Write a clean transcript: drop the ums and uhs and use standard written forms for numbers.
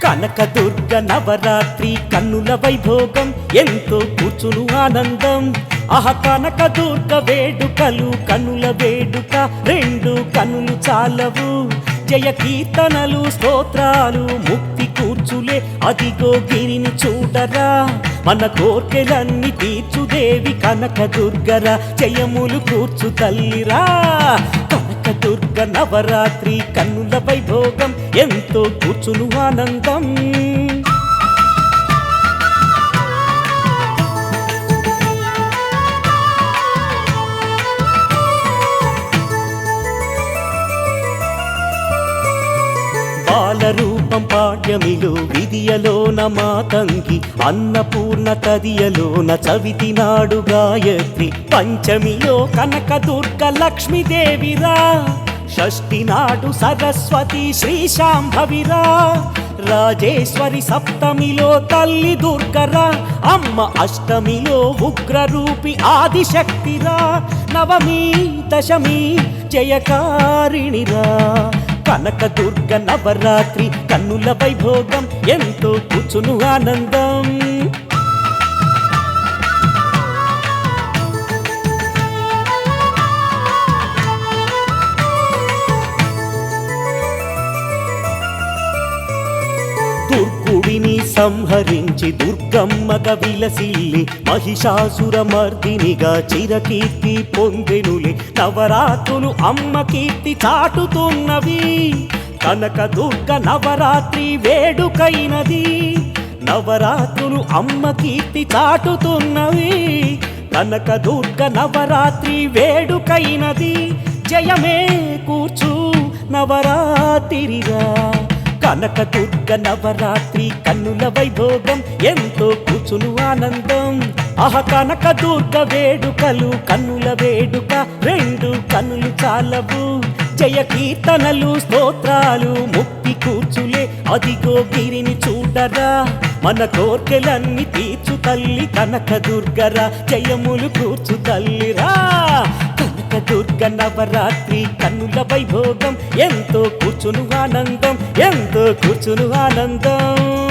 కనకదుర్గ నవరాత్రి కన్నుల వైభోగం ఎంతో కూర్చును ఆనందం. కనకదుర్గ వేడుకలు కన్నుల వేడుక రెండు కన్నులు చాలవు. జయ కీర్తనలు స్తోత్రాలు ముక్తి కూర్చులే అదిగో గిరిని చూడరా. మన కోర్కెలన్నీ తీర్చుదేవి కనకదుర్గరా, జయములు కూర్చు తల్లిరా. కనకదుర్గ నవరాత్రి కన్నుల వైభోగం ఎంతో కూర్చును ఆనందం. బాలరూపం పాడ్యమిలో విధియలోన మాతంగి, అన్నపూర్ణ తదియలోన చవితి నాడు గాయత్రి, పంచమిలో కనకదుర్గ లక్ష్మీదేవిరా, షష్ఠి నాడు సరస్వతి శ్రీశాంభవిరా, రాజేశ్వరి సప్తమిలో తల్లి దుర్గరా, అమ్మ అష్టమిలో ఉగ్రరూపి ఆదిశక్తిరా, నవమి దశమి జయకారిణిరా. కనకదుర్గ నవరాత్రి కన్నుల వైభోగం ఎంతో కూర్చును ఆనందం. దుర్గుడిని సంహరించి దుర్గమ్మగా విలసిల్లి మహిషాసుర మర్దినిగా చిరకీర్తి పొందెనులే. నవరాత్రులు అమ్మ కీర్తి చాటుతున్నవి, కనకదుర్గ నవరాత్రి వేడుకైనది. నవరాత్రులు అమ్మ కీర్తి చాటుతున్నవి, కనకదుర్గ నవరాత్రి వేడుకైనది. జయమే కూర్చు నవరాత్రిరా. కనకదుర్గ నవరాత్రి కన్నుల వైభోగం ఎంతో కూర్చును ఆనందం. కనకదుర్గ వేడుకలు కన్నుల వేడుక రెండు కన్నులు చాలవు. జయ కీర్తనలు స్తోత్రాలు ముక్తి కూర్చులే అదిగో గిరిని చూడరా. మన కోర్కెలన్నీ తీర్చు తల్లి కనకదుర్గరా, జయములు కూర్చు తల్లిరా. కనకదుర్గ నవరాత్రి కన్నుల వైభోగం ఎంతో కూర్చును ఆనందం, ఎంతో కూర్చును ఆనందం.